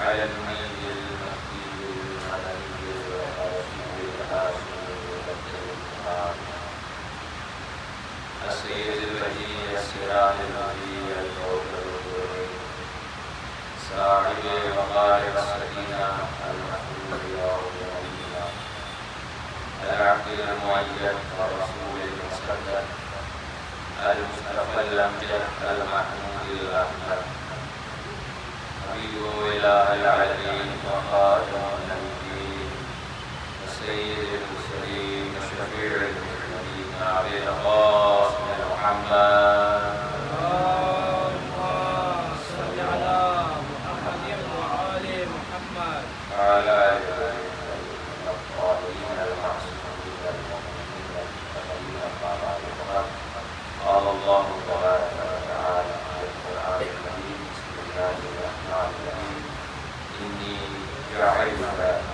العلمي المهدي المدني الراشد الهاشمي السيد البهي السراج المهدي الكوكب الدري صاحب وقار السكينة المحمود يوم الدين العبد المؤيد والرسول المصدق المصطفى الأمجد المحمود الأحمد حبيب إله العالمين وخاتم النبيين وسيد المرسلين وشفيع المذنبين أبي القاسم محمد اللهم صل على محمد وآل محمد وعلى آله الطاهرين المعصومين المؤمنين المتقين الطاهرين. قال الله تبارك وتعالى في القرآن الكريم بسم الله الرحمن الرحيم إني جاعلك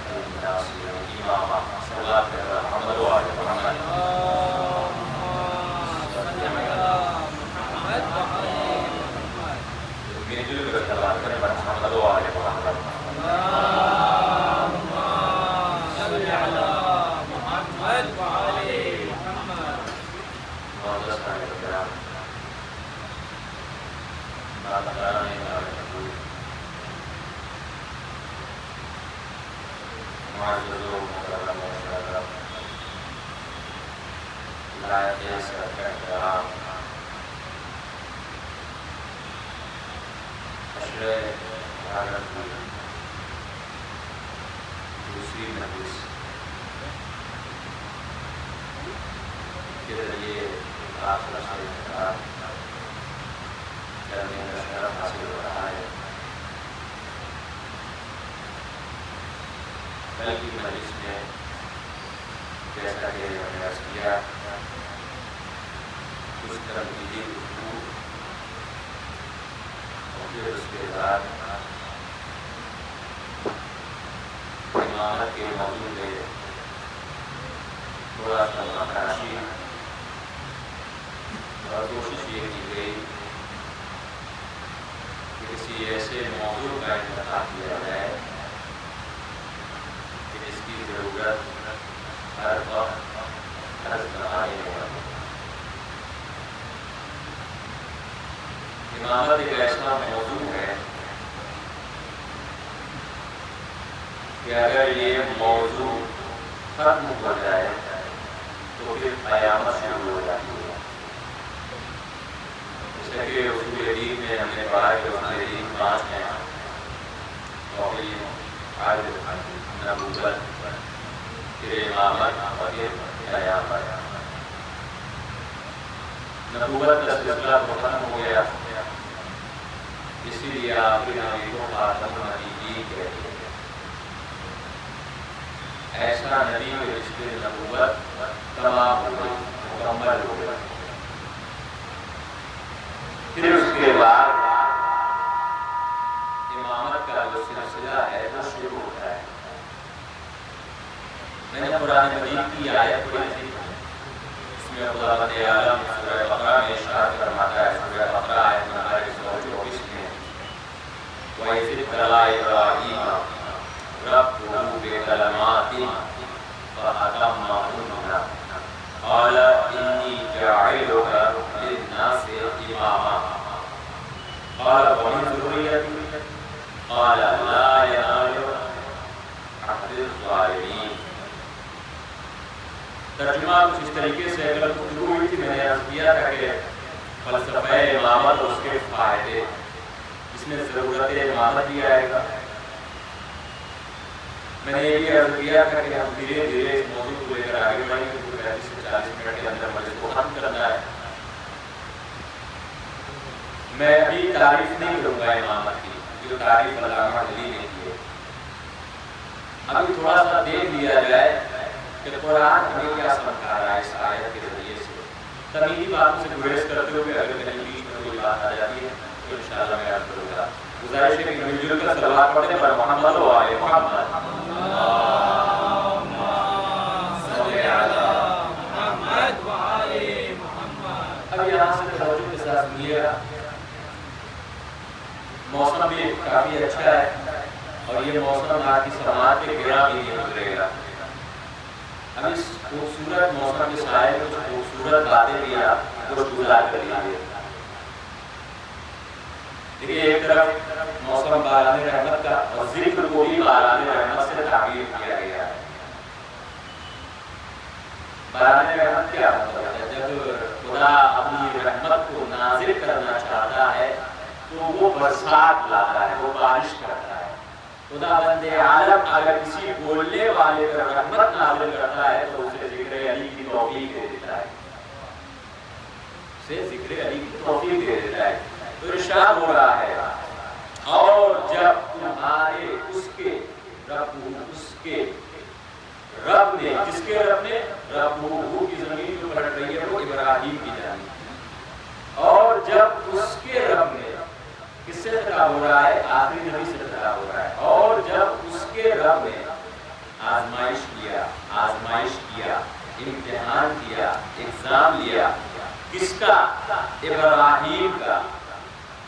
للناس إماما. صلاة على محمد وآل محمد. اللهم صل على محمد وآل محمد. بنجل بالصلاة على محمد وآل محمد. اللهم صل على محمد وآل محمد. معزز حضرات کرام، ناظران محبوب، معزز و محترم مشرف، لائق سر احترام، حشر بھارت کی دوسری مجلس کے ذریعے آپ کا خطاب کرنے کا شرف حاصل ہو رہا ہے. کل کی مجلس میں جیسا کہ میں نے عرض کیا کچھ تنقیدی گفتگو اور پھر اس کے بعد امامت کے موضوع پہ تھوڑا سا نقاشی اور کوشش یہ کی گئی کہ کسی ایسے موضوع کا انتخاب کیا جائے کہ جس کی ضرورت ہر وقت ہر زمانے میں ہو. امامت ایک ایسا موضوع ہے کہ اگر یہ موضوع ختم ہو جائے تو پھر قیامت شروع ہو جاتی ہے. کہ اصول دین میں ہم نے پڑھا کہ اصول دین 5 ہیں: توحید، عدل، نبوت، پھر امامت اور پھر قیامت. نبوت کا سلسلہ ختم ہو گیا، اسی لیے آخری نبی کو خاتم النبیین کہتے ہیں. ایسا نبی کہ جس کی نبوت تمام ہو گئی، مکمل ہو گئی. پھر اس کے بعد امامت کا جو سلسلہ ہے وہ شروع ہوتا ہے. میں نے قرآن مجید کی آیت پڑھی تھی، اس میں خدا عالم سورہ بقرہ میں ارشاد فرماتا ہے، سورہ بقرہ آیت نمبر 124 میں وَإِذِ ابْتَلَىٰ إِبْرَاهِيمَ رَبُّهُ بِكَلِمَاتٍ فَأَتَمَّهُنَّ قَالَ إِنِّي جَاعِلُكَ لِلنَّاسِ إِمَامًا قَالَ وَمِنْ ذُرِّيَّتِي قَالَ لَا يَنَالُ عَهْدِ الظَّالِمِينَ. ترجمہ کچھ اس طریقے سے اگر گفتگو ہوئی تھی، میں نے عرض کیا تھا کہ فلسفہ امامت اور اس کے فائدے، اس میں ضرورت امامت بھی آئے گا. میں نے یہ بھی عرض کیا تھا کہ ہم دھیرے دھیرے اس موضوع کو لے کر آگے بڑھیں گے. 35 سے 40 منٹ کے اندر مجلس کو ختم کرنا ہے. میں ابھی تعریف نہیں کروں گا امامت کی، جو تعریف علامہ علی نے کی ہے. ابھی تھوڑا سا دیکھ لیا جائے کہ قرآن ہمیں کیا سمجھا رہا ہے اس آیت کے ذریعے سے. تمہیدی باتوں سے گریز کرتے ہوئے اگر کہیں بیچ میں کوئی بات آ جاتی ہے تو انشاءاللہ میں عرض کروں گا. گزارش ہے کہ مل جل کر صلوات پڑھنے پر محمد و آل محمد. اب یہاں سے توجہ کے ساتھ سنیے گا. موسم بھی کافی اچھا ہے، اور یہ موسم آپ کی سماعت کے گرا بھی نہیں گزرے گا۔ اب اس خوبصورت موسم کے سائے میں کچھ خوبصورت باتیں بھی آپ کچھ گزار کر لیجیے۔ دیکھیے ایک طرف موسم باران رحمت کا اور ذکر کو بھی باران رحمت سے تعبیر کیا گیا ہے۔ باران رحمت کیا مطلب ہے؟ جب خدا اپنی رحمت کو نازل کرنا چاہتا ہے تو وہ برسات لاتا ہے، وہ بارش کرتا ہے۔ خدا بند عالم اگر کسی بولنے والے پر رحمت نازل کرتا ہے تو اسے ذکر علی کی توفیق دے دیتا ہے، اسے ذکر علی کی توفیق دے دیتا ہے۔ تو ارشاد ہو رہا ہے اور جب تمہارے اس کے رب نے، جس کے رب نے، رب کی زمین جو پلٹ رہی ہے وہ ابراہیم کی جانب، اور جب اس کے رب نے، کس سے خطاب ہو رہا ہے؟ آخری نبی سے خطاب ہو رہا ہے، اور جب اس کے رب نے آزمائش کیا، امتحان کیا، ایگزام لیا، کس کا؟ ابراہیم کا،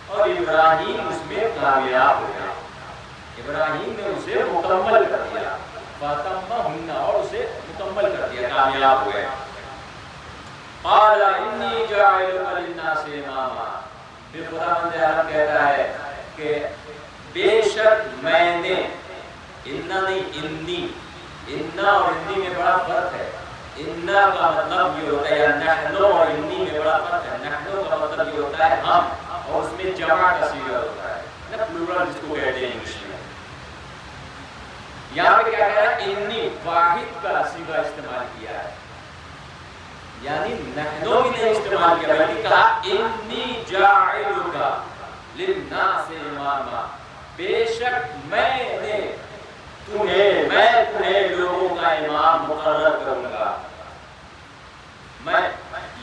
اور ابراہیم اس میں کامیاب ہو گیا، ابراہیم نے اسے مکمل کر دیا، فاتمہن، اور اسے مکمل کر دیا، کامیاب ہو گئے۔ قال انی جاعلک للناس اماما، پھر خدا بند عالم کہتا ہے کہ بے شک میں نے، انا نہیں انی، انا اور انی میں بڑا فرق ہے۔ انا کا مطلب یہ ہوتا ہے نحنو، اور انی میں بڑا فرق ہے۔ نحنو کا مطلب یہ ہوتا ہے ہم، اور اس میں جمع کا صیغہ ہوتا ہے نا، پلورل جس کو کہتے ہیں انگلش میں۔ یہاں پہ کیا کہہ رہا ہے؟ انی، واحد کا صیغہ استعمال کیا ہے، یعنی نحنو بھی نہیں استعمال کیا بلکہ کہا انی جاعلک للناس اماما، بے شک میں تمہیں لوگوں کا امام مقرر کروں گا۔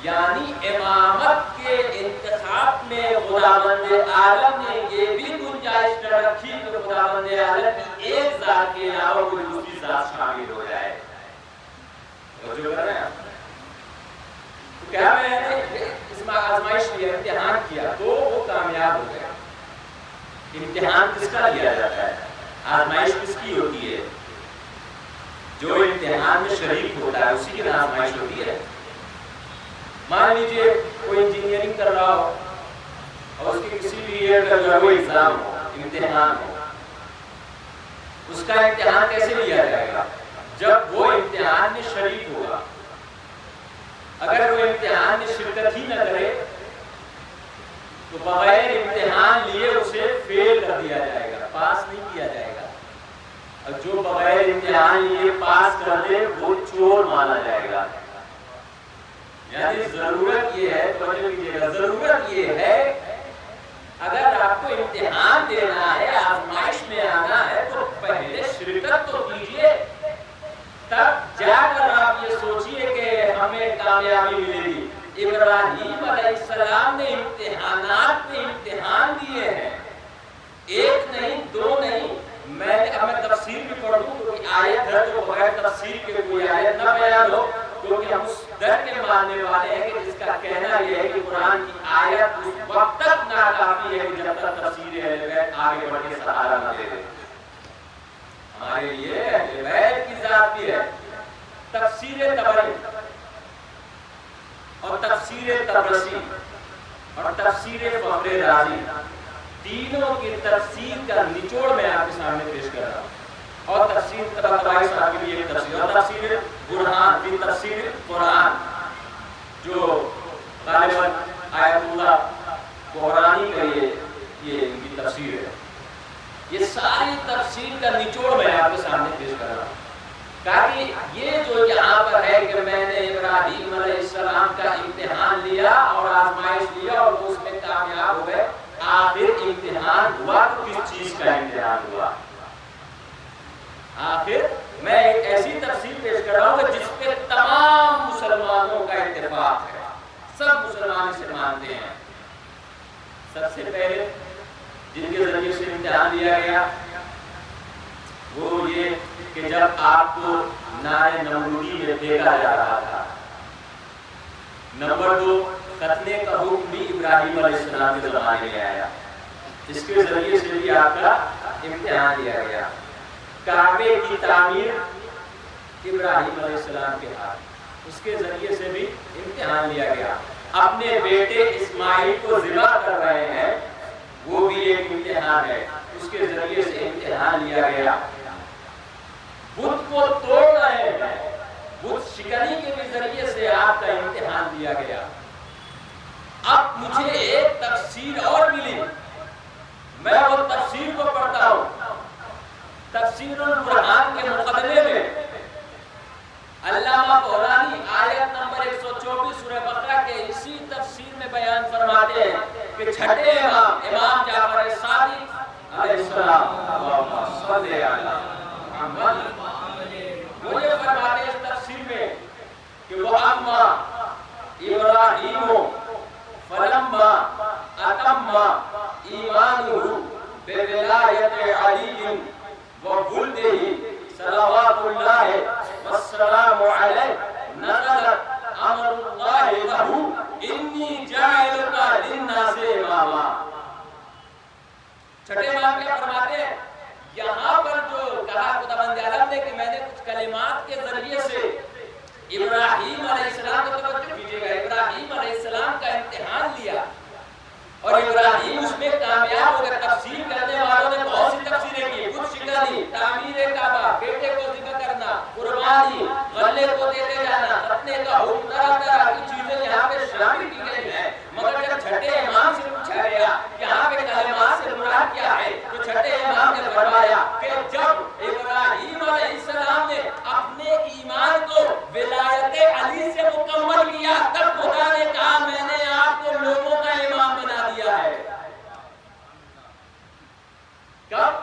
یعنی امامت کے انتخاب میں خداوند عالم نے یہ بھی گنجائش نہ رکھی کہ خداوند عالم کی ایک ذات کے علاوہ کوئی دوسری ذات شامل ہو جائے۔ توجہ کر رہے ہیں؟ تو کیا میں نے اس میں آزمائش لیا، امتحان کیا تو وہ کامیاب ہو گیا۔ امتحان کس کا لیا جاتا ہے؟ آزمائش کس کی ہوتی ہے؟ جو امتحان میں شریک ہوتا ہے اسی کی آزمائش ہوتی ہے۔ مان لیجیے کوئی انجینئرنگ کر رہا ہو اور اس کے کسی بھی ایئر کا جو ہے وہ ایگزام ہو، امتحان ہو، اس کا امتحان کیسے لیا جائے گا؟ جب وہ امتحان میں شریک ہوگا۔ اگر وہ امتحان میں شرکت ہی نہ کرے تو بغیر امتحان لیے اسے فیل کر دیا جائے گا، پاس نہیں کیا جائے گا، اور جو بغیر امتحان لیے پاس کر دے وہ چور مانا جائے گا۔ یعنی ضرورت یہ ہے، توجہ کیجیے گا، ضرورت یہ ہے اگر آپ کو امتحان دینا ہے، آزمائش میں آنا ہے تو پہلے شرکت تو کیجیے، تب جا کر آپ یہ سوچئے کہ ہمیں کامیابی ملے گی۔ ابراہیم علیہ السلام نے امتحانات میں امتحان دیے ہیں، ایک نہیں، دو نہیں۔ میں تفسیر بھی پڑھ دوں کیونکہ آیت ہے تو بغیر تفسیر کے کوئی آیت نہ بیان ہو، کیونکہ ہم اس در کے ماننے والے ہیں کہ جس کا کہنا یہ ہے کہ قرآن کی آیت اس وقت تک ناکافی ہے کہ جب تک تفسیر اہل بیت آگے بڑھ کے سہارا نہ دے دے۔ ہمارے لیے اہل بیت کی ذات بھی ہے۔ تفسیر طبری اور تفسیر طبرسی اور تفسیر فخر رازی، تینوں کی تفسیر کا نچوڑ میں آپ کے سامنے پیش کر رہا ہوں، اور تفسیر طبری صاحب کی بھی ایک تفسیر، اور تفسیر برہان فی تفسیر قرآن جو غالباً آیت اللہ قرآنی کا یہ ان کی تفسیر ہے۔ یہ ساری تفسیر کا نچوڑ میں آپ کے سامنے پیش کر رہا ہوں تاکہ یہ جو یہاں پر ہے کہ میں نے ابراہیم علیہ السلام کا امتحان لیا اور آزمائش لیا اور وہ اس میں کامیاب ہو گئے، آخر امتحان ہوا تو کس چیز کا امتحان ہوا؟ آخر میں ایک ایسی تفسیر پیش کر رہا ہوں کہ جس پہ تمام مسلمانوں کا اتفاق ہے، سب مسلمان اسے مانتے ہیں۔ سب سے پہلے جن کے ذریعے سے امتحان لیا گیا وہ یہ کہ جب آپ کو نار نمرودی میں پھینکا جا رہا تھا۔ نمبر 2، ختنے کا حکم بھی ابراہیم علیہ السلام کے زمانے میں آیا، اس کے ذریعے سے بھی آپ کا امتحان لیا گیا. کعبے کی تعمیر ابراہیم علیہ السلام کے ہاتھ, اس کے ذریعے سے بھی امتحان لیا گیا. اپنے بیٹے اسماعیل کو ذبح کر رہے ہیں, وہ بھی ایک امتحان ہے, اس کے ذریعے سے امتحان لیا گیا. بت کو توڑ رہے ہیں, بت شکنی کے بھی ذریعے سے آپ کا امتحان لیا گیا. اب مجھے ایک تفسیر اور ملی, میں وہ تفسیر کو پڑھتا ہوں. تفسیر القرآن کے مقدمے میں علامہ بحرانی آیت نمبر 124 سورہ بقرہ کے اسی تفسیر میں بیان فرماتے ہیں کہ چھٹے امام جعفر صادق علیہ السلام, اللہم صلی علی محمد, وہ یہ فرماتے ہیں اس تفسیر میں کہ وہ اما ابراہیم فلما اتم ایمانہ بولایت علی وولدہ صلوات اللہ والسلام علیہ نزلت امر اللہ لہ انی جاعلک للناس اماما. چھٹے امام کیا فرماتے ہیں, یہاں پر جو کہا خداوند عالم نے کہ میں نے کچھ کلمات کے ذریعے سے ابراہیم علیہ السلام کو, توجہ کیجیے گا, ابراہیم علیہ السلام کا امتحان لیا اور ابراہیم اس میں کامیاب ہو گئے. تفسیر کرنے والوں نے بہت سی تفسیریں کی, بت شکنی, تعمیر کعبہ, بیٹے کو ذبح کرنا, قربانی, غلے کو دیتے جانا, ختنے کا حکم, طرح طرح کی چیزیں یہاں پہ شامل کی گئی ہیں. مگر جب چھٹے امام سے پوچھا گیا کہ یہاں پہ کلمات سے مراد کیا ہے, تو چھٹے امام نے فرمایا کہ جب ابراہیم علیہ السلام نے اپنے ایمان کو ولایت علی سے مکمل کیا, تب خدا نے کہا میں نے آپ کو لوگوں کا امام بنا دیا ہے. کب؟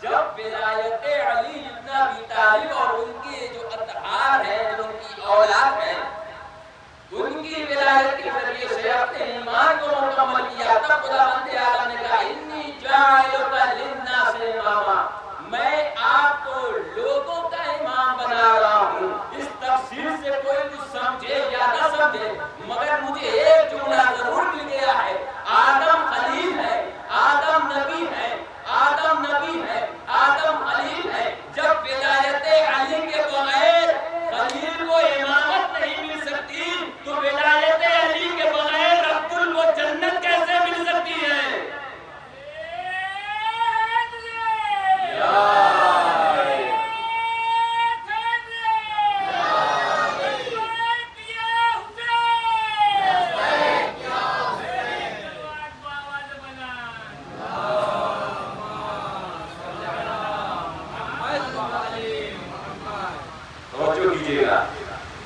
جب ولایت علی ابن ابی طالب اور ان کے جو اطہار ہیں, جو ان کی اولاد ہیں, ان کی ولایت کے ذریعے سے اپنے ایمان کو مکمل کیا, تب خداوند عالم نے کہا انی جاعلک للناس اماما, میں آپ کو لوگوں کا امام بنا رہا ہوں. اس تفسیر سے کوئی کچھ سمجھے یا نہ سمجھے, مگر مجھے ایک جملہ ضرور مل گیا ہے, آدم خلیل ہے, آدم نبی ہے, آدم نبی ہے, آدم خلیل ہے. جب ولایت علی کے بغیر خلیل کو امامت نہیں مل سکتی, تو ولایت علی کے بغیر عبدال کو جنت کیسے مل سکتی ہے؟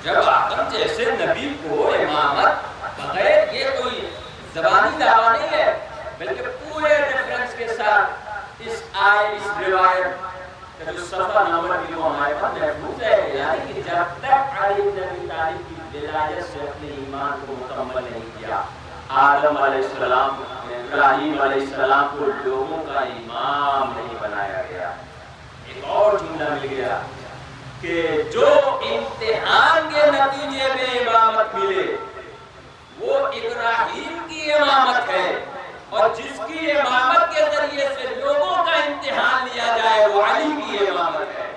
جب آدم جیسے نبی کو امامت بغیر, یہ کوئی زبانی دعویٰ نہیں ہے, بلکہ پورے ریفرنس کے ساتھ اس روایت کا جو صفحہ نمبر بھی وہ ہمارے پاس محفوظ ہے, یعنی کہ جب تک علی بن ابی طالب کی ولایت سے اپنے ایمان کو مکمل نہیں کیا, آدم علیہ السلام, ابراہیم علیہ السلام کو لوگوں کا امام نہیں بنایا گیا. ایک اور جملہ مل گیا کہ جو امتحان کے نتیجے میں امامت ملے وہ ابراہیم کی امامت ہے, اور جس کی امامت کے ذریعے سے لوگوں کا امتحان لیا جائے وہ علی کی امامت ہے.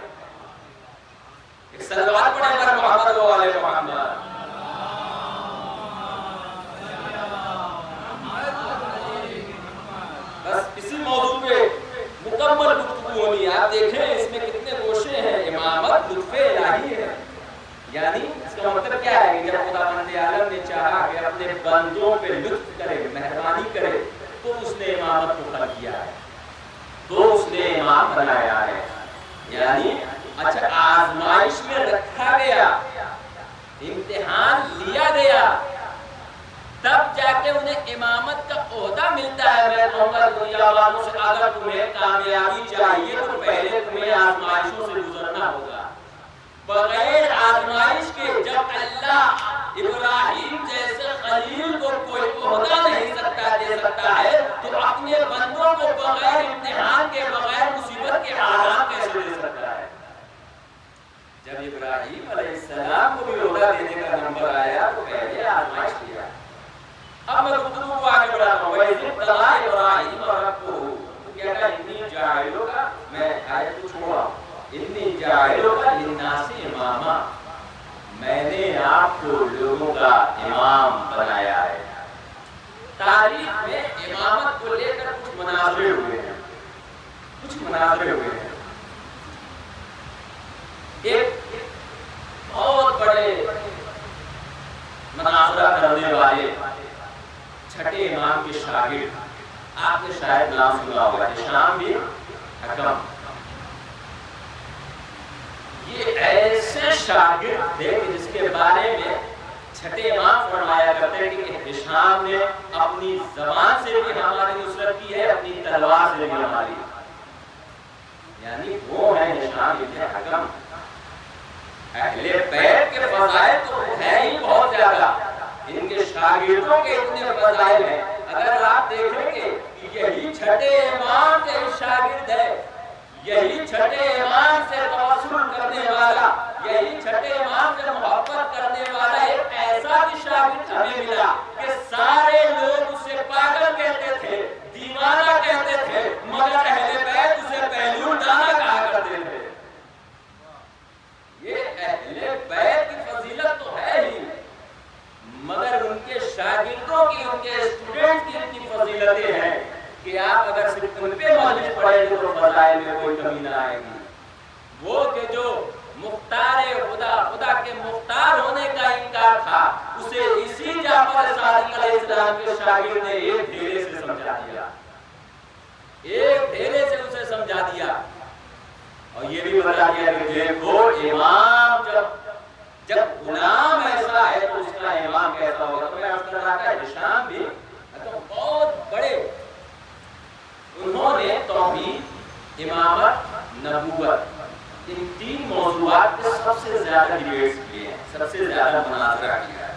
ایک صلوات پڑھیں پر محمد و آل محمد. بس اسی موضوع پہ مکمل گفتگو ہونی ہے. آپ دیکھیں اس میں کتنے گوشے ہیں. امامت لطف الہی ہے, یعنی اس کا مطلب کیا ہے کہ جب خداوند عالم نے چاہا کہ اپنے بندوں پہ لطف کرے, مہربانی کرے, تو اس نے امامت کو خلق کیا ہے, تو اس نے امام بنایا ہے. یعنی اچھا آزمائش میں رکھا گیا, امتحان لیا گیا, تب جا کے انہیں امامت کا عہدہ ملتا ہے. میں کہوں گا دنیا والوں سے اگر تمہیں کامیابی چاہیے تو پہلے تمہیں آزمائشوں سے گزرنا ہوگا. بغیر آزمائش کے جب اللہ ابراہیم جیسے خلیل کو کوئی عہدہ نہیں دے سکتا ہے, تو اپنے بندوں کو بغیر امتحان کے, بغیر مصیبت کے آرام کیسے دے سکتا ہے؟ جب ابراہیم علیہ السلام کو بھی عہدہ دینے کا نمبر آیا تو پہلے آزمائش کیا. اب میں گفتگو کو آگے بڑھاتا ہوں. وَإِذِ ابْتَلَىٰ إِبْرَاهِيمَ رَبُّهُ, تو کیا کہا انی جاعلک آیت کو چھوڑا، انی جاعلک للناس اماما، میں نے آپ کو لوگوں کا امام بنایا ہے۔ تاریخ میں امامت کو لے کر کچھ مناظرے ہوئے ہیں، کچھ مناظرے ہوئے ہیں۔ ایک بہت بڑے مناظرہ کرنے والے چھٹے امام کے شاگرد، آپ نے شاید نام سنا ہوگا، ہشام بن حکم۔ یہ ایسے شاگرد تھے کہ جس کے بارے میں چھٹے امام فرمایا کرتے کہ ہشام نے اپنی زبان سے بھی ہماری نصرت کی ہے، اپنی تلوار سے بھی ہماری، یعنی وہ ہے ہشام بن حکم۔ اہل بیت کے فضائل تو ہے ہی بہت زیادہ، ان کے شاگردوں کے اتنے فضائل ہیں۔ اگر آپ دیکھیں کہ یہی چھٹے امام کے شاگرد ہے، یہی چھٹے امام سے توسل کرنے والا، یہی چھٹے امام سے محبت کرنے والا ایک ایسا بھی شاگرد ہمیں ملا کہ سارے لوگ اسے پاگل کہتے تھے، دیوانہ کہتے تھے، مگر اہل بیت اسے پہلو دانا کہا کرتے تھے۔ یہ اہل بیت کی فضیلت تو ہے ہی، مگر ان کے شاگردوں کی، ان کے اسٹوڈنٹ کی اتنی فضیلتیں ہیں کہ آپ اگر صرف ان پہ مجلس پڑھیں گے تو فضائل میں کوئی کمی نہ آئے گی۔ وہ کہ جو مختار خدا، خدا کے مختار ہونے کا انکار تھا، اسے اسی جعفر صادق علیہ السلام کے شاگرد نے ایک ڈھیرے سے سمجھا دیا، ایک ڈھیرے سے اسے سمجھا دیا، اور یہ بھی بتا دیا کہ دیکھو امام جب غلام ایسا ہے تو اس کا امام کیسا ہوگا۔ تو میں اس طرح کا ہشام بھی بہت بڑے، انہوں نے توحید، امامت، نبوت، ان تین موضوعات پہ سب سے زیادہ ڈیبیٹس کیے ہیں، سب سے زیادہ مناظرہ کیا ہے،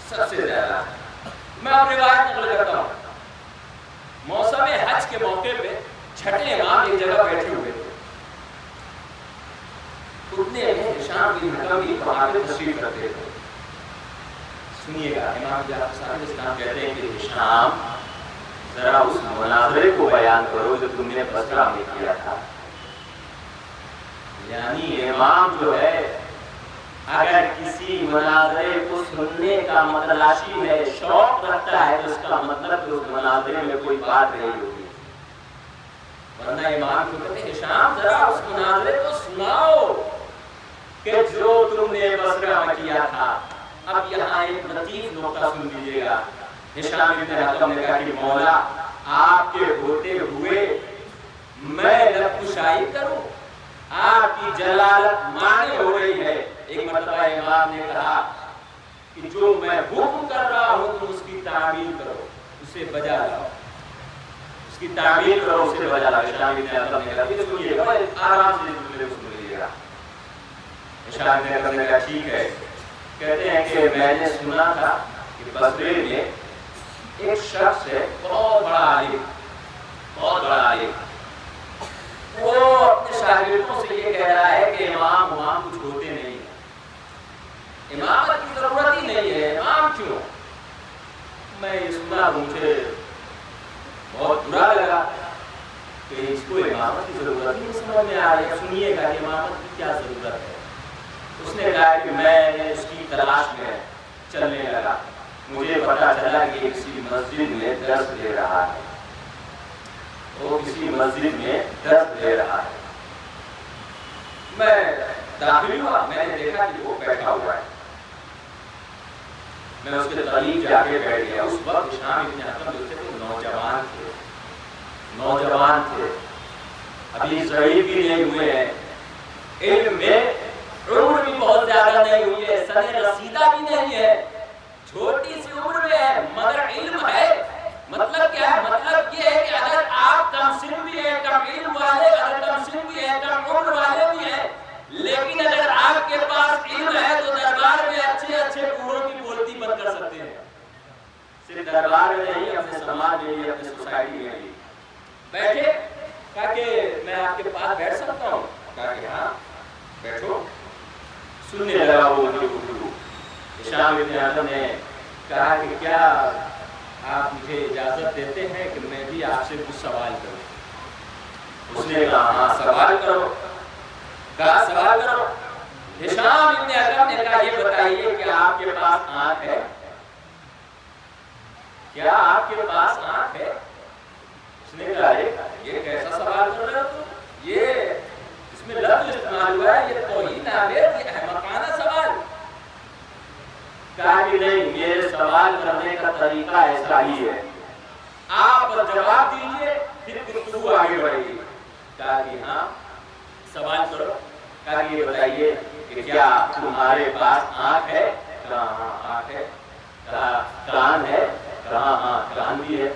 سب سے زیادہ۔ میں اب روایت نقل کرتا ہوں، موسم حج کے موقع پہ چھٹے امام ایک جگہ بیٹھے ہوئے تھے، اتنے میں ہشام بن حکم بھی وہاں پہ تشریف رکھتے تھے۔ سنیے گا، امام جعفر صادق اسلام کہتے ہیں کہ ہشام ذرا اس مناظرے کو بیان کرو جو تم نے بصرہ میں کیا تھا۔ یعنی امام جو ہے اگر کسی مناظرے کو سننے کا متلاشی ہے، شوق رکھتا ہے، تو اس کا مطلب کہ اس مناظرے میں کوئی بات رہی ہوگی، ورنہ امام کو کہتے ہیں ہشام ذرا اس مناظرے کو سناؤ کہ جو تم نے بصرہ میں کیا تھا۔ اب یہاں ایک لطیف نقطہ سن لیجیے گا، ہشام بن حکم نے کہا کہ مولا آپ کے ہوتے ہوئے میں لب کشائی کروں، آپ کی جلالت مانے ہو رہی ہے۔ ایک مرتبہ امام نے کہا کہ جو میں حکم کر رہا ہوں تم اس کی تعمیل کرو، اسے بجا لاؤ، اس کی تعمیل کرو، اسے بجا لاؤ۔ ہشام بن حکم نے کہا کہ سنیے گا، آرام سے سن لیجیے گا۔ ہشام بن حکم نے کہا ٹھیک ہے۔ کہتے ہیں کہ میں نے سنا تھا کہ بصرے میں ایک شخص ہے، بہت بڑا عالم، بہت بڑا عالم، وہ اپنے شاگردوں سے یہ کہہ رہا ہے کہ امام کچھ ہوتے نہیں ہیں، امامت کی ضرورت ہی نہیں ہے، امام کیوں؟ میں یہ سنا، مجھے بہت برا لگا کہ اس کو امامت کی ضرورت ہی نہیں سمجھ میں آ رہی ہے۔ سنیے گا کہ امامت کی کیا ضرورت ہے۔ اس نے کہا کہ میں نے اس کی تلاش میں چلنے لگا، مجھے پتا چلا کہ کسی مسجد میں درس دے رہا ہے، وہ کسی مسجد میں درس دے رہا ہے۔ میں داخل ہوا، میں نے دیکھا کہ وہ بیٹھا ہوا ہے، میں اس کے قریب جا کے بیٹھ گیا۔ اس وقت ہشام بن حکم جو تھے نوجوان تھے، ابھی ضعیف بھی نہیں ہوئے ہیں، علم میں عمر بھی بہت زیادہ نہیں ہوئی ہے، سن رسیدہ بھی نہیں ہے، چھوٹی سی عمر میں ہے، مگر علم ہے۔ مطلب کیا ہے؟ مطلب یہ ہے کہ اگر آپ کم سن بھی ہیں، کم علم والے، اگر کم سن بھی ہیں، کم عمر والے بھی ہیں، لیکن اگر آپ کے پاس علم ہے تو دربار میں اچھے اچھے بوڑھوں کی بولتی بند کر سکتے ہیں۔ صرف دربار میں نہیں، اپنے سماج میں بھی، اپنے سوسائٹی میں بھی۔ بیٹھے، کہا کہ میں آپ کے پاس بیٹھ سکتا ہوں؟ کہا کہ ہاں بیٹھو۔ سننے لگا وہ گفتگو۔ ہشام بن حکم نے کہا کہ کیا آپ مجھے اجازت دیتے ہیں کہ میں بھی آپ سے کچھ سوال کروں؟ اس نے کہا ہاں سوال کرو. کہا سوال کرو. ہشام ابن حکم نے کہا یہ بتائیے کہ آپ کے پاس آنکھ ہے؟ کیا آپ کے پاس آنکھ ہے؟ اس نے کہا یہ کیسا سوال کر رہے ہو تم؟ یہ اس میں لفظ استعمال ہوا ہے، یہ توہین آمیز، یہ احمقانہ سوال. کہا کہ نہیں، یہ سوال کرنے کا طریقہ ایسا ہی ہے، آپ جواب دیجئے پھر گفتگو آگے بڑھے گی. کہا کہ ہاں سوال کرو. کہا کہ یہ بتائیے کہ کیا تمہارے پاس آنکھ ہے؟ کہا ہاں آنکھ ہے. کہا کان ہے؟ کہا ہاں کان بھی ہے.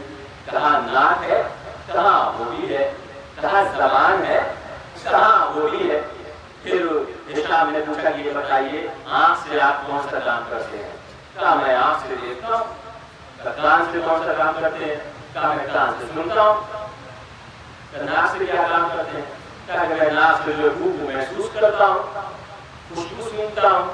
کہا ناک ہے؟ کہا وہ بھی ہے. کہا زبان ہے؟ کہا وہ بھی ہے. پھر ہشام نے پوچھا یہ بتائیے آنکھ سے آپ کون سا کام کرتے ہیں؟ کہا میں آنکھ سے دیکھتا ہوں. کہا کان سے کون سا کام کرتے ہیں؟ کہا میں کان سے سنتا ہوں. کہا ناک سے کیا کام کرتے ہیں؟ کہا کہ میں ناک سے جو بو کو محسوس کرتا ہوں، خوشبو سونگتا ہوں.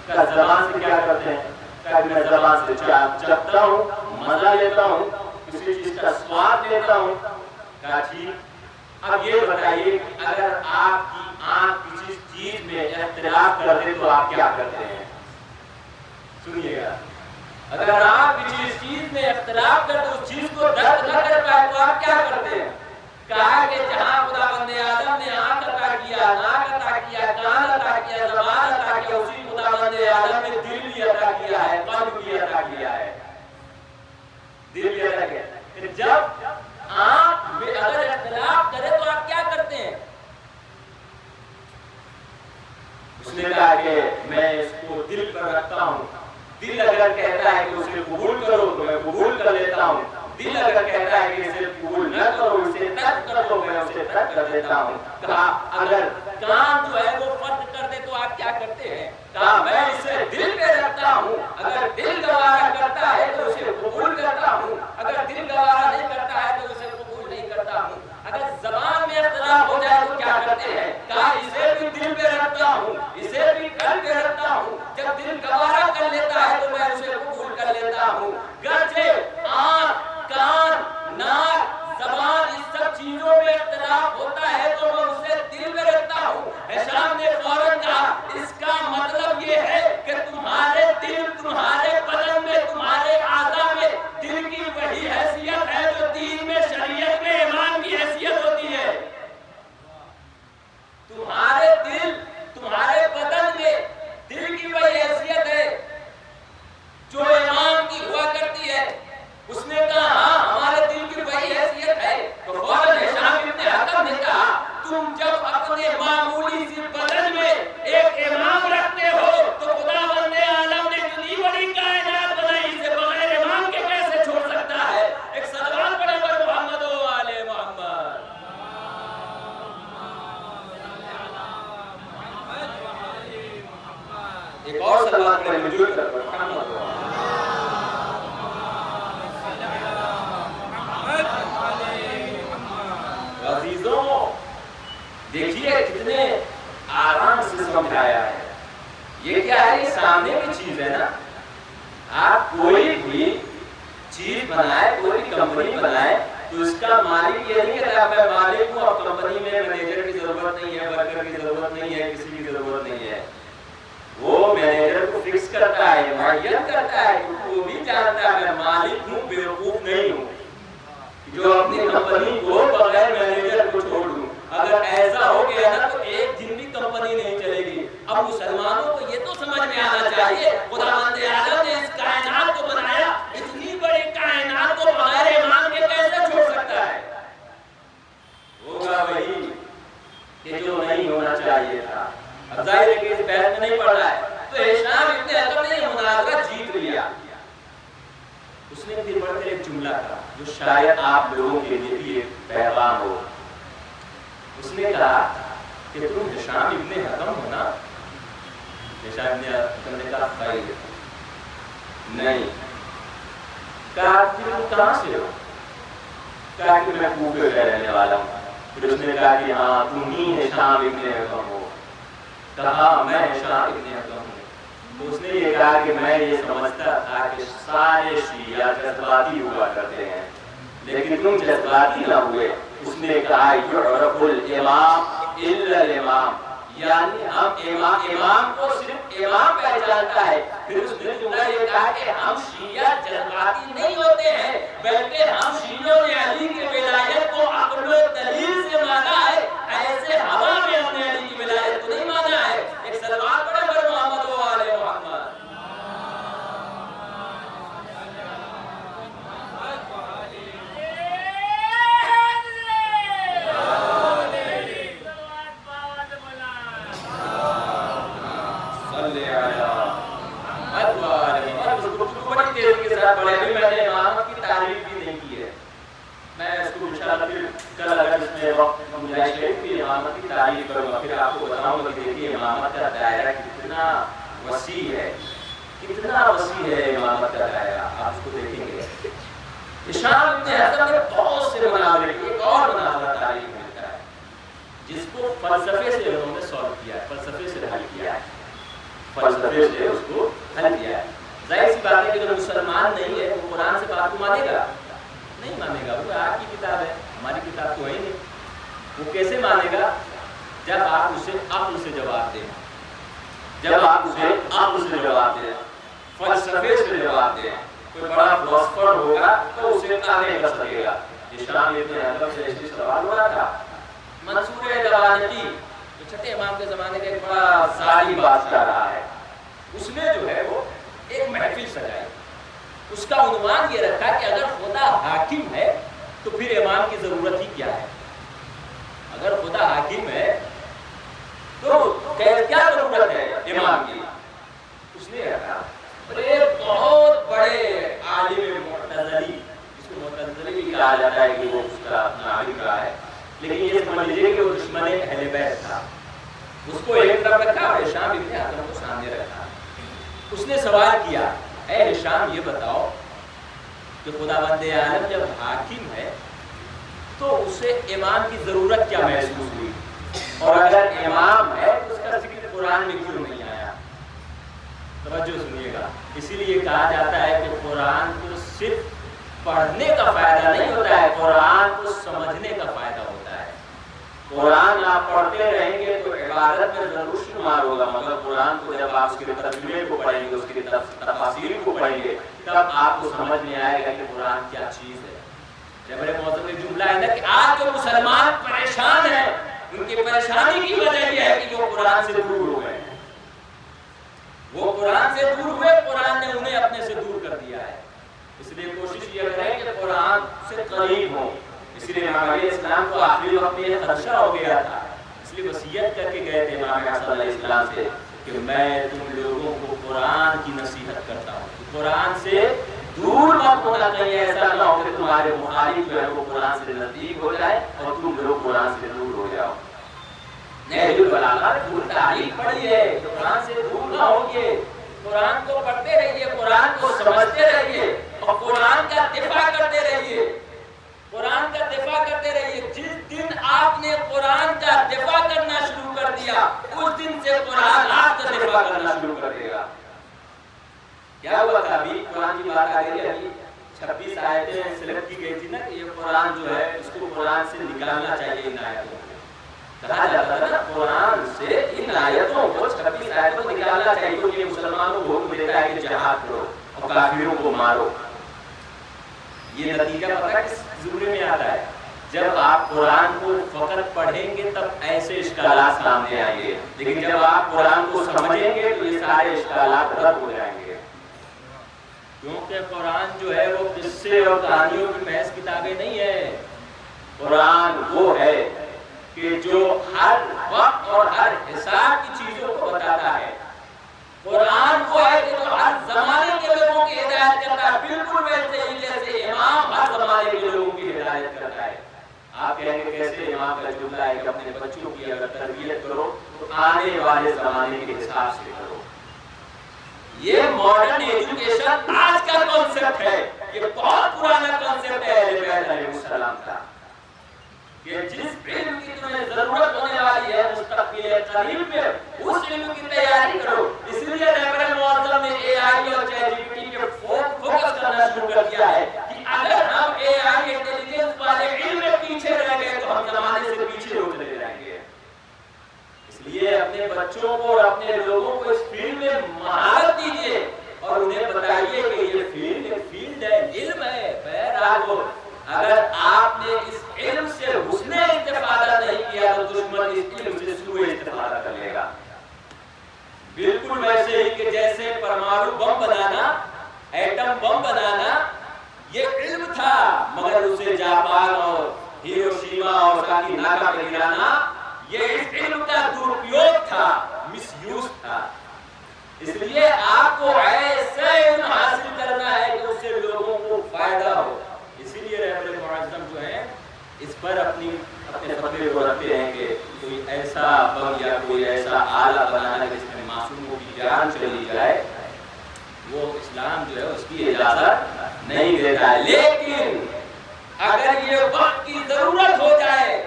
کہا زبان سے کیا کرتے ہیں؟ کہا کہ میں زبان سے چکھتا ہوں، مزہ لیتا ہوں، کسی چیز کا سواد لیتا ہوں. کہا ٹھیک، اب یہ بتائیے کہ اگر آپ کی آنکھ کسی چیز میں اختلاف کر دے تو آپ کیا کرتے ہیں؟ سنیے گا، اگر آپ کسی چیز میں اختلاف کر دے اس چیز کو درد نہ کر پائے تو آپ کیا کرتے ہیں؟ کہا کہ جہاں خداوند آدم نے آنکھ عطا کیا، ناک عطا کیا، کان عطا کیا، زبان عطا کیا، اسی خداوند آدم نے دل بھی عطا کیا ہے، قلب بھی عطا کیا ہے. دل بھی عطا کیا ہے. جب آنکھ میں اگر اختلاف کرے تو آپ کیا کرتے ہیں؟ اس نے کہا کہ میں اس کو دل پر رکھتا ہوں. دل اگر کہتا ہے کہ اسے قبول کرو تو میں قبول کر لیتا ہوں. دل اگر کہتا ہے کہ اسے قبول نہ کرو، اسے ترک کر دو، میں اسے ترک کر دیتا ہوں. کہا اگر کان جو ہے وہ فرض کر دے تو آپ کیا کرتے ہیں؟ کہا میں اسے دل پہ رکھتا ہوں. اگر دل گوارا کرتا ہے تو اسے قبول کرتا ہوں، اگر دل گوارا نہیں کرتا ہے تو اسے قبول نہیں کرتا ہوں. اگر زبان میں اختلاف ہو جائے تو کیا کرتے ہیں؟ کہا اسے بھی دل پہ رکھتا ہوں، اسے بھی قلب پہ رکھتا ہوں. جب دل گوارا کر لیتا ہے تو میں اسے قبول کر لیتا ہوں. گرچہ آنکھ، کان، ناک، زبان، اس سب چیزوں میں اختلاف ہوتا ہے تو میں اسے دل میں رکھتا ہوں. ہشام نے فوراً کہا اس کا مطلب یہ ہے کہ تمہارے دل، تمہارے بدن میں، تمہارے اعضاء میں دل کی وہی حیثیت ہے جو دین میں، شریعت میں ایمان کی حیثیت ہوتی ہے. تمہارے دل، تمہارے بدن میں دل کی وہی حیثیت ہے جو ایمان کی ہوا کرتی ہے. اس نے کہا ہاں ہمارے دل کی وہی حیثیت ہے. تو فوراً ہشام ابن حکم نے کہا تم جب اپنے معمولی سی بدن میں ایک امام رکھتے ہو تو خداوند عالم نے اتنی بڑی کائنات بنائی، اسے بغیر امام کے کیسے چھوڑ سکتا ہے؟ ایک سلوات پڑھے پر محمد و آل محمد. ایک اور سلوات پڑھے مجھول کر پر محمد و آل. عزیزوں دیکھیے کتنے آرام سے سمجھایا ہے. یہ کیا ہے؟ یہ سامنے کی چیز ہے نا. آپ کوئی بھی چیز بنائے، کوئی بھی کمپنی بنائے تو اس کا مالک یہ نہیں کہتا میں مالک ہوں، اب کمپنی میں مینیجر کی ضرورت نہیں ہے، ورکر کی ضرورت نہیں ہے، کسی کی ضرورت نہیں ہے. وہ مینیجر کو فکس کرتا ہے، معین کرتا ہے، وہ بھی جانتا ہے میں مالک ہوں، بیوقوف نہیں ہوں جو اپنی کمپنی کو بغیر مینیجر کو چھوڑ دوں. اگر ایسا ہو گیا نا تو ایک دن بھی کمپنی نہیں چلے گی. اب مسلمانوں کو یہ تو سمجھ میں آنا چاہیے خداوند عالم نے اس کائنات کو بنایا، اتنی بڑی کائنات کو بغیر ایمان کے کیسے چھوڑ سکتا ہے؟ ہوگا وہی کہ جو نہیں ہونا چاہیے تھا. اب ظاہر ہے کہ اس بحث میں نہیں پڑ رہا ہے. تو ہشام ابن حکم نے یہ مناظرہ جیت لیا. اس نے پھر بڑھ کر ایک جملہ کہا جو شاید آپ لوگوں کے لیے بھی ایک پیغام ہو. اس نے کہا کہ تم ہشام ابن حکم ہو نا؟ ہشام ابن حکم نے کہا خیر نہیں. کہا کہ تم کہاں سے ہو؟ کہا کہ میں کوفے کا رہنے والا ہوں. پھر اس نے کہا کہ ہاں تم ہی ہشام ابن حکم ہو. کہا میں ہشام ابن حکم ہوں. اس نے یہ کہا کہ میں یہ سمجھتا تھا کہ سارے شیعہ جذباتی ہوا کرتے ہیں، لیکن تم جذباتی نہ ہوئے، اس نے کہا یعرف الامام الا الامام، یعنی ہم امام کو صرف امام پہچانتا ہے۔ پھر اس نے جملہ یہ کہا کہ ہم شیعہ جذباتی نہیں ہوتے ہیں، بلکہ ہم شیعوں نے علی کی ولایت کو عقل و دلیل سے مانا ہے، ایسے ہوا میں ہم نے علی کی ولایت کو نہیں مانا ہے۔ ایک صلوات پڑھیں پر محمد و آل محمد۔ بڑے بھی میں نے امامت کی تعریف بھی نہیں کی ہے، میں اس کو انشاءاللہ پھر کل اگر اس میں وقت گنجائش ہے کہ امامت کی تعریف کروں گا، پھر آپ کو بتاؤں گا کہ دیکھیے امامت کا دائرہ کتنا وسیع ہے، کتنا وسیع ہے امامت کا دائرہ، آپ اس کو دیکھیں گے۔ ہشام ابن حزم نے بہت سے مناظر کی، ایک اور مناظر تاریخ میں ملتا ہے جس کو فلسفے سے انہوں نے سولو کیا ہے، فلسفے سے حل کیا ہے، فلسفے سے اس کو حل کیا ہے۔ ظاہر سی بات ہے کہ جو مسلمان نہیں ہے وہ قرآن سے بات کو مانے گا نہیں مانے گا، وہ آپ کی کتاب ہے، ہماری کتاب تو ہے ہی نہیں۔ وہ کیسے مانے گا؟ جب آپ اسے عقل سے جواب دیں، جب آپ اسے عقل سے جواب دیں، فلسفے سے جواب دیں۔ کوئی بڑا فلسفر ہوگا تو اسے کہنے کر سکے گا۔ ہشام ابن حزم سے ایسی سوال ہوا تھا، منصور دوانتی جو چھٹے امام کے زمانے کا ایک بڑا ظالم بادشاہ رہا ہے، اس نے جو ہے وہ ایک محفل سجائی، اس کا عنوان یہ رکھا کہ اگر خدا حاکم ہے تو پھر امام کی ضرورت ہی کیا ہے، اگر خدا حاکم ہے تو کیا ضرورت ہے امام کی۔ اس نے رکھا ایک بہت بڑے عالم معتزلی، جس کو معتزلی بھی کہا جاتا ہے کہ وہ اس کا عالم رہا ہے، لیکن یہ سمجھ لیجیے کہ وہ دشمن اہل بیت تھا، اس کو ایک طرف رکھا اور ہشام ابن حزم کو سامنے رکھا۔ اس نے سوال کیا، اے ہشام یہ بتاؤ کہ خداوند عالم جب حاکم ہے تو اسے امام کی ضرورت کیا محسوس ہوئی، اور اگر امام ہے تو اس کا ذکر قرآن میں کیوں نہیں آیا؟ توجہ سنیے گا، اسی لیے کہا جاتا ہے کہ قرآن کو صرف پڑھنے کا فائدہ نہیں ہوتا ہے، قرآن کو سمجھنے کا فائدہ ہوتا ہے۔ قرآن آپ پڑھتے رہیں گے تو عبادت میں ضرور شمار ہوگا، مگر قرآن کو جب آپ اس کے ترجمے کو پڑھیں گے، اس کے تفاسیر کو پڑھیں گے، تب آپ کو سمجھ میں آئے گا کہ قرآن کیا چیز ہے۔ جب بڑے موضوع میں جملہ ہے نا کہ آج جو مسلمان پریشان ہیں، ان کی پریشانی کی وجہ یہ ہے کہ وہ قرآن سے دور ہو گئے، وہ قرآن سے دور ہوئے، قرآن نے انہیں اپنے سے دور کر دیا ہے۔ اس لیے کوشش یہ کریں کہ قرآن سے قریب ہوں۔ اس لیے امام علیہ السلام کو آخری وقت میں یہ خدشہ ہو گیا تھا، اس لیے وصیت کر کے گئے تھے امام حسن علیہ السلام سے کہ میں تم لوگوں کو قرآن کی نصیحت کرتا ہوں، قرآن سے دور مت ہونا، کہیں ایسا نہ ہو کہ تمہارے مخالف جو ہے وہ قرآن سے نزدیک ہو جائے اور تم لوگ قرآن سے دور ہو جاؤ۔ نہج البلاغہ پوری تاریخ پڑھی ہے، قرآن سے دور نہ ہوگے، قرآن کو پڑھتے رہیے، قرآن کو سمجھتے رہیے اور قرآن کا دفاع کرتے رہیے، قرآن کا دفاع کرتے رہیے۔ جس دن آپ نے قرآن کا دفاع کرنا شروع کر دیا، اس دن سے قرآن آپ کا دفاع کرنا شروع کر دے گا۔ کیا ہوا تھا؟ ابھی قرآن کی بات آ گئی ہے، ابھی 26 آیتیں سلیکٹ کی گئی تھی نا کہ یہ قرآن جو ہے اس کو قرآن سے نکالنا چاہیے، ان آیتوں کو کہا جاتا تھا نا، قرآن سے ان آیتوں کو 26 آیتوں کو نکالنا چاہیے، کیونکہ یہ مسلمانوں کو حکم دیتا ہے کہ جہاد کرو اور کافروں کو مارو۔ یہ نتیجہ پتہ کس زمرے میں آتا ہے؟ جب آپ قرآن کو فقط پڑھیں گے تب ایسے اشکالات سامنے آئیں گے، لیکن جب آپ قرآن کو سمجھیں گے تو یہ سارے اشکالات رد ہو جائیں گے، کیونکہ قرآن جو ہے وہ قصے اور کہانیوں کی محض کتابیں نہیں ہے۔ قرآن وہ ہے کہ جو ہر وقت اور ہر حساب کی چیزوں کو بتاتا ہے۔ قرآن وہ ہے کہ جو ہر زمانے کے لوگوں کی ہدایت کرتا ہے، بالکل ویسے ہی جیسے امام ہر زمانے کے لوگوں کی ہدایت کرتا ہے۔ آپ کہیں گے کیسے؟ امام کا جملہ ہے کہ اپنے بچوں کی اگر تربیت کرو تو آنے والے زمانے کے حساب سے کرو۔ یہ ماڈرن ایجوکیشن آج کا کانسیپٹ ہے، یہ بہت پرانا کانسیپٹ ہے اہل بیت علیہ السلام کا، کہ جس علم کی تمہیں ضرورت ہونے والی ہے مستقبل قریب میں، اس علم کی تیاری کرو۔ اس لیے رہبر معظم نے اے آئی اور چیٹ جی پی ٹی کے فوکس کرنا شروع کر دیا ہے کہ اگر ہم اے آئی انٹیلیجنس والے علم میں پیچھے رہ گئے لیے اپنے بچوں کو اور اپنے لوگوں کو اس فیلڈ میں مہارت دیجیے اور انہیں بتائیے کہ یہ فیلڈ ہے، علم ہے۔ بہرحال وہ اگر آپ نے اس علم سے حسن استفادہ نہیں کیا تو دشمن اس علم سے سوء استفادہ کر لے گا۔ بالکل ویسے ہی کہ جیسے پرمانو بم بنانا، ایٹم بم بنانا یہ علم تھا، مگر اسے جاپان اور ہیروشیما اور ناگا پہ گرانا یہ اس علم کا درپیوگ تھا، مس یوز تھا۔ اس لیے آپ کو ایسا علم حاصل کرنا ہے کہ اس سے لوگوں کو فائدہ ہو۔ اسی لیے رہبر معظم جو ہیں اس پر اپنے فتوے کو رکھتے ہیں کہ کوئی ایسا بم یا کوئی ایسا آلہ بنانا جس میں معصوموں کی جان چلی جائے وہ اسلام جو ہے اس کی اجازت نہیں دیتا ہے۔ لیکن اگر یہ وقت کی ضرورت ہو جائے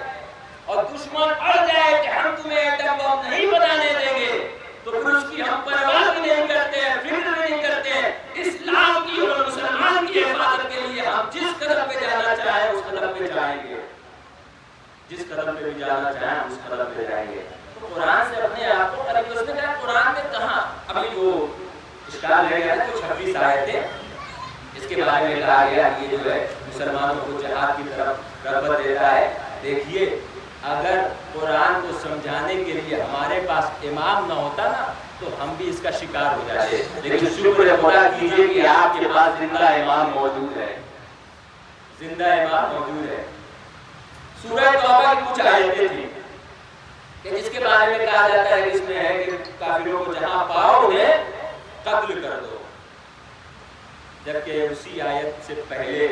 اور دشمن اڑ جائے کہ ہم تمہیں ایٹم بم نہیں بنانے دیں گے تو پھر اس کی ہم پرواہ بھی نہیں کرتے ہیں، فکر بھی نہیں کرتے ہیں۔ اسلام کی اور مسلمان کی حفاظت کے لیے ہم جس قدم پہ جانا چاہیں اس قدم پہ جائیں گے، جس قدم پہ بھی جانا چاہیں اس قدم پہ جائیں گے۔ تو قرآن سے اپنے آپ کو قریب، اس نے کہا قرآن میں کہاں ابھی جو اشکال رہ گیا تو 26 آیتیں اس کے بارے میں کہا گیا یہ جو ہے مسلمانوں کو جہاد کی طرف رغبت دیتا ہے۔ دیکھیے اگر قرآن کو سمجھانے کے لیے ہمارے پاس امام نہ ہوتا نا تو ہم بھی اس کا شکار ہو جاتے، لیکن شکر خدا کیجئے کہ آپ کے پاس زندہ امام موجود ہے، زندہ امام موجود ہے۔ سورہ توبہ کی کچھ آیتیں تھیں کہ جس کے بارے میں کہا جاتا ہے کہ اس میں ہے کہ کافروں کو جہاں پاؤ انہیں قتل کر دو، جبکہ اسی آیت سے پہلے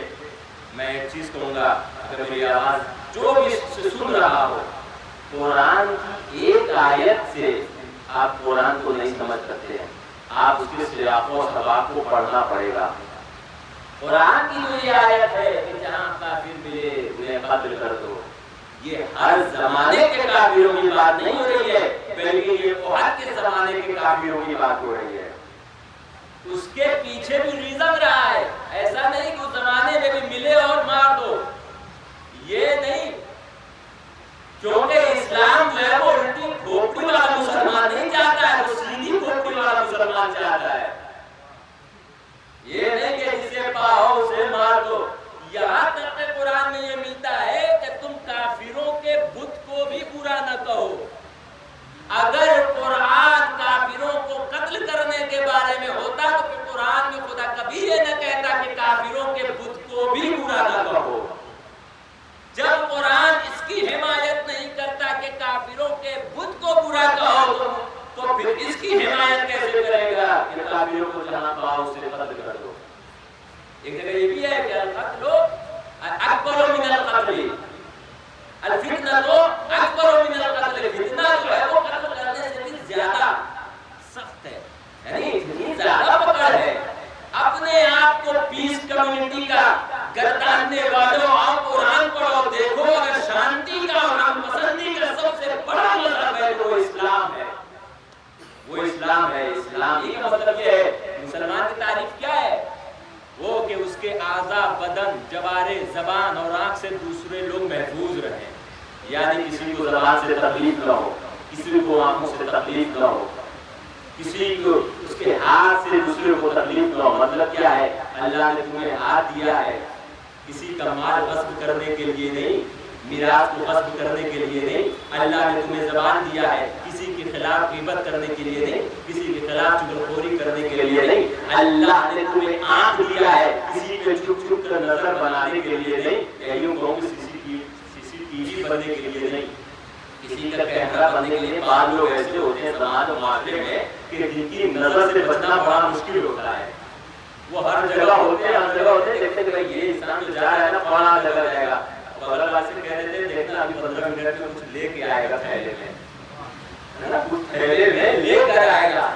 میں ایک چیز کہوں گا، اگر میری آواز جو بھی سن رہا ہو، قرآن کی ایک آیت سے آپ قرآن کو نہیں سمجھ سکتے ہیں، آپ اس کے سیاق و سباق کو پڑھنا پڑے گا۔ قرآن کی جو یہ آیت ہے کہ جہاں کافر ملے انہیں قتل کر دو، یہ ہر زمانے کے کافروں کی بات نہیں ہو رہی ہے، بلکہ یہ احد کے زمانے کے کافروں کی بات ہو رہی ہے۔ اس کے پیچھے بھی ریزن رہا ہے، ایسا نہیں کہ اس زمانے میں بھی ملے اور مار دو، یہ نہیں، کیونکہ اسلام جو ہے وہ الٹی کھوپڑی والا مسلمان نہیں چاہتا ہے، وہ سیدھی کھوپڑی والا مسلمان چاہتا ہے۔ یہ نہیں کہ جسے پاؤ اسے مار دو۔ یہاں تک کہ قرآن میں یہ ملتا ہے کہ تم کافروں کے بت کو بھی برا نہ کہو۔ اگر قرآن کافروں کو قتل کرنے کے بارے میں ہوتا تو پھر قرآن میں خدا کبھی یہ نہ کہتا کہ کافروں کے بت کو بھی برا نہ کہو۔ جب قرآن اس کی حمایت نہیں کرتا کہ کافروں کے بت کو برا کہو تو پھر اس کی حمایت کیسے کرے گا کہ کافروں کو جہاں پاؤ اسے قتل کر دو۔ ایک جگہ یہ بھی ہے کہ القتل اکبر من القتل، الفتنہ تو اکبر من القتل، فتنہ جو ہے وہ قتل کرنے سے بھی زیادہ سخت ہے، یعنی اتنی زیادہ پکڑ ہے۔ اپنے آپ کو پیس کمیونٹی کا گرداننے والوں آپ قرآن پڑھو، دیکھو اگر شانتی کا اور ہم پسندی کا سب سے بڑا مذہب ہے تو وہ اسلام ہے، وہ اسلام ہے۔ اسلام ہی کا مطلب یہ ہے، مسلمان کی تعریف کیا ہے؟ وہ کہ اس کے اعضاء، بدن، جوارے، زبان اور آنکھ سے دوسرے لوگ محفوظ رہیں، یعنی کسی کو زبان سے تکلیف نہ ہو، کسی کو آنکھوں سے تکلیف نہ ہو، کسی کو اس کے ہاتھ سے دوسرے کو تکلیف نہ ہو۔ مطلب کیا ہے؟ اللہ نے تمہیں ہاتھ دیا ہے، کسی کا مال غصب کرنے کے لیے نہیں، میراث کو غصب کرنے کے لیے نہیں۔ اللہ نے تمہیں زبان دیا ہے، کسی کے خلاف غیبت کرنے کے لیے نہیں، کسی کے خلاف چغلخوری کرنے کے لیے نہیں۔ اللہ نے تمہیں آنکھ دیا ہے، کسی کے چھپ چھپ کر نظر بنانے کے لیے نہیں، یوں کہوں کہ CCTV بننے کے لیے نہیں، کسی کا کیمرہ بننے کے لیے۔ بعض لوگ ایسے ہوتے ہیں سماج و معاشرے میں کہ جن کی نظر سے بچنا بڑا مشکل ہوتا ہے، وہ ہر جگہ ہوتے ہیں، ہر جگہ ہوتے ہیں، دیکھتے کہ یہ انسان جو جا رہا ہے نا فلاں جگہ جائے گا، بغل والے سے کہہ دیتے ہیں دیکھنا ابھی 15 منٹ میں کچھ لے کے آئے گا تھیلے میں، ہے نا، کچھ تھیلے میں لے کر آئے گا۔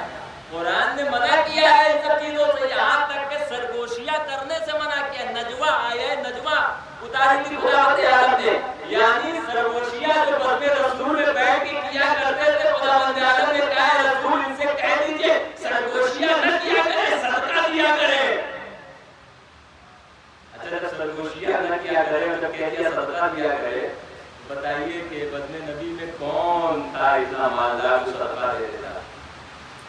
قرآن نے منع کیا ہے ان سب چیزوں سے، یہاں تک کہ سرگوشیاں کرنے سے منع کیا۔ نجوہ آیا، نجوہ اتاری تھی خداوند عالم نے، یعنی سرگوشیاں جو بزم رسول میں بیٹھ کے کیا کرتے تھے، خداوند عالم نے کہا ہے رسول ان سے کہہ دیجئے سرگوشیاں نہ کیا کرے، صدقہ دیا کرے۔ اچھا جب سرگوشیاں نہ کیا کرے، جب کہہ دیا صدقہ دیا کرے، بتائیے کہ بزم نبی میں کون تھا اتنا مالدار کو صدقہ دے دیتا.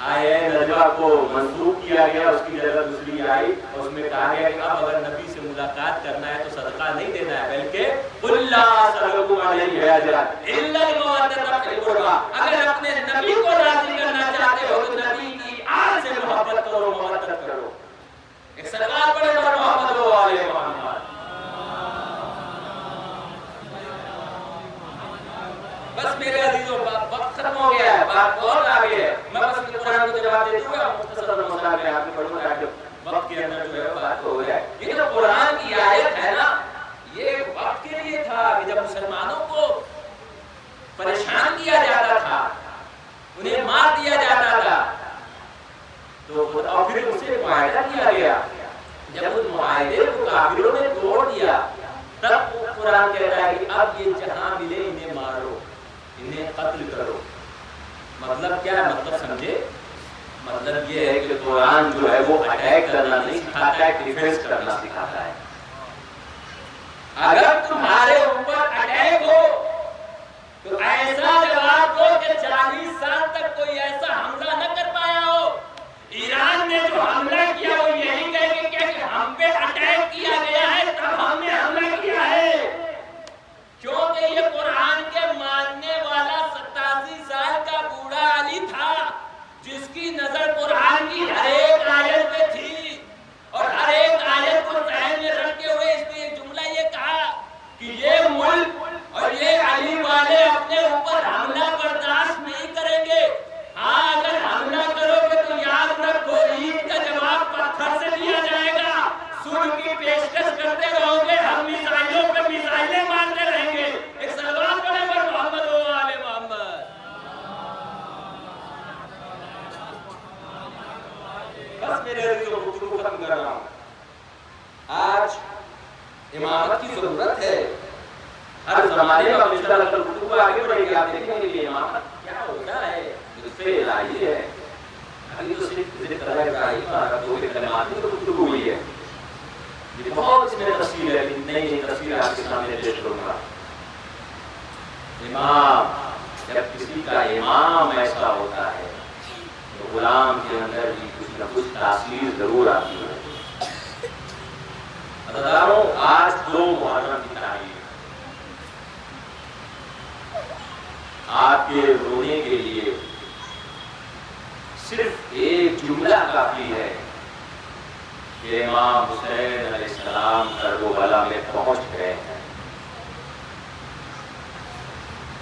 آئے نجوہ کو منسوخ کیا گیا, اس کی جگہ دوسری آئی اور اس میں کہا گیا کہ اب اگر نبی سے ملاقات کرنا ہے تو صدقہ نہیں دینا ہے, بلکہ قُلْ لَا أَسْأَلُكُمْ عَلَيْهِ أَجْرًا إِلَّا الْمَوَدَّةَ فِي الْقُرْبَىٰ. اگر اپنے نبی کو راضی کرنا چاہتے ہو تو نبی کی آل سے محبت کرو, مودت کرو. ایک سلوات پڑھے اور محمد و آل محمد. بس میرے عزیزوں وقت ختم ہو گیا ہے, بات بہت آگے ہے. میں بس قرآن کو جواب دے دوں گا, مختصر مسائل میں آپ کو پڑھوں گا کہ وقت کے اندر جو ہے بات ہو جائے. یہ جو قرآن کی آیت ہے نا, یہ وقت کے لیے تھا کہ جب مسلمانوں کو پریشان کیا جاتا تھا, انہیں مار دیا جاتا تھا, تو اور پھر ان سے معاہدہ کیا گیا. جب اس معاہدے کو کافروں نے توڑ دیا تب قرآن کہتا ہے کہ اب یہ جہاں ملے انہیں مارو, انہیں قتل کرو. مطلب کیا ہے, مطلب سمجھے, مطلب یہ ہے کہ قرآن جو ہے وہ اٹیک کرنا نہیں سکھاتا ہے, ڈیفینس کرنا سکھاتا ہے. اگر تمہارے اوپر اٹیک ہو تو ایسا جواب دو کہ 40 سال تک کوئی ایسا حملہ نہ کر پایا ہو. ایران نے جو حملہ کیا وہ یہی کہہ کے کہ ہم پہ اٹیک کیا گیا ہے تب ہم نے حملہ کیا ہے, کیونکہ یہ قرآن کے ماننے والا 87 سال کا بوڑھا علی تھا جس کی نظر قرآن کی ہر ایک آیت پہ تھی, اور ہر ایک آیت کو ذہن میں رکھتے ہوئے اس نے ایک جملہ یہ کہا کہ یہ ملک اور یہ علی والے اپنے اوپر حملہ برداشت نہیں کریں گے. ہاں اگر حملہ کرو گے تو یاد رکھو عید کا جواب پتھر سے دیا جائے گا. صلح کی پیشکش کرتے رہو گے, ہم میزائلوں پہ میزائلیں مارتے رہیں گے. ایک سلوات پڑھیں پر محمد و آل محمد. بس میرے عزیزوں گفتگو ختم کر رہا ہوں. آج امامت کی ضرورت ہے ہر زمانے میں. اب انشاءاللہ کل گفتگو آگے بڑھے گی, آپ دیکھیں گے کہ امامت کیا ہوتا ہے, لطف الہی ہے. ابھی تو صرف ذکر ابراہیم کا دو کلمات کی گفتگو ہوئی ہے. یہ بہت اس میں تفصیل ہے, نئی نئی تفصیل آپ کے سامنے پیش کروں گا. امام, جب کسی کا امام ایسا ہوتا ہے تو غلام کے اندر بھی کچھ نہ کچھ تاثیر ضرور آتی ہے. عزیزانو, آج 2 محرم کی تاریخ, آپ کے رونے کے لیے صرف ایک جملہ کافی ہے کہ امام حسین علیہ السلام کربلا میں پہنچ گئے ہیں.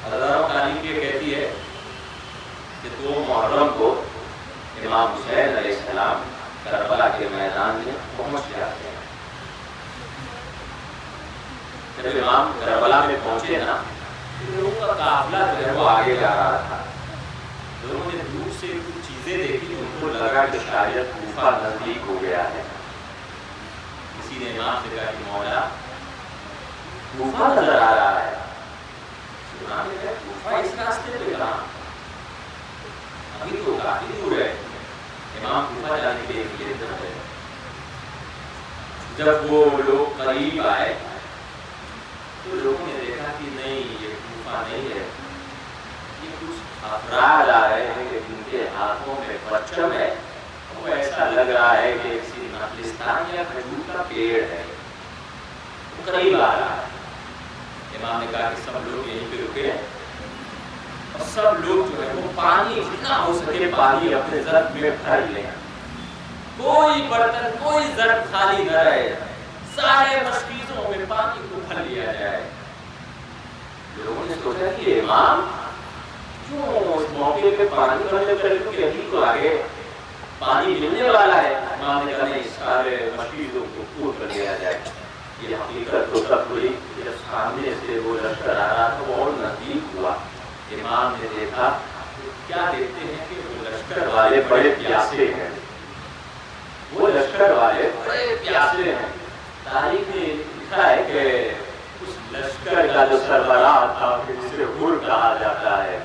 ہزاروں تاریخ یہ کہتی ہے کہ 2 محرم کو امام حسین علیہ السلام کربلا کے میدان میں پہنچ جاتے ہیں. جب امام کربلا میں پہنچے نا, لوگوں کا قافلہ جو ہے وہ آگے جا رہا تھا. لوگوں نے دور سے کچھ چیزیں دیکھی, ان کو لگا کہ شاید کوفہ نزدیک ہو گیا ہے. کسی نے امام سے کہا کہ مولا کوفہ نظر آ رہا ہے. امام نے کہا کوفہ اس راستے پہ کہاں, ابھی تو کافی دور ہے. امام کوفہ جانے کے لیے چلے. جب وہ لوگ قریب آئے تو لوگوں نے دیکھا کہ نہیں, یہ کوفہ نہیں ہے, یہ کچھ افراد آ رہے ہیں کہ جن کے ہاتھوں میں پرچم ہے. وہ ایسا لگ رہا ہے کہ کسی نخلستان یا کھجور کا پیڑ ہے. وہ قریب آ رہا ہے. امام نے کہا کہ سب لوگ یہیں پہ رکے اور سب لوگ جو ہے وہ پانی جتنا ہو سکے پانی اپنے ظرف میں بھر لیں. کوئی برتن, کوئی ظرف خالی نہ رہے, سارے مشکیزوں میں پانی کو بھر لیا جائے. لوگوں نے سوچا کہ امام کیوں اس موقع پہ پانی بھرنے پر, کیونکہ ابھی تو آگے پانی ملنے والا ہے. امام نے کہا نہیں, سارے مشکیزوں کو پور کر لیا جائے. یہ حقیقت تو تب ہوئی جب سامنے سے وہ لشکر آ رہا تھا, وہ اور نزدیک ہوا. امام نے دیکھا, کیا دیکھتے ہیں کہ وہ لشکر والے بڑے پیاسے ہیں. وہ لشکر والے بڑے پیاسے ہیں. تاریخ میں لکھا ہے کہ اس لشکر کا جو سربراہ تھا, جسے حر کہا جاتا ہے,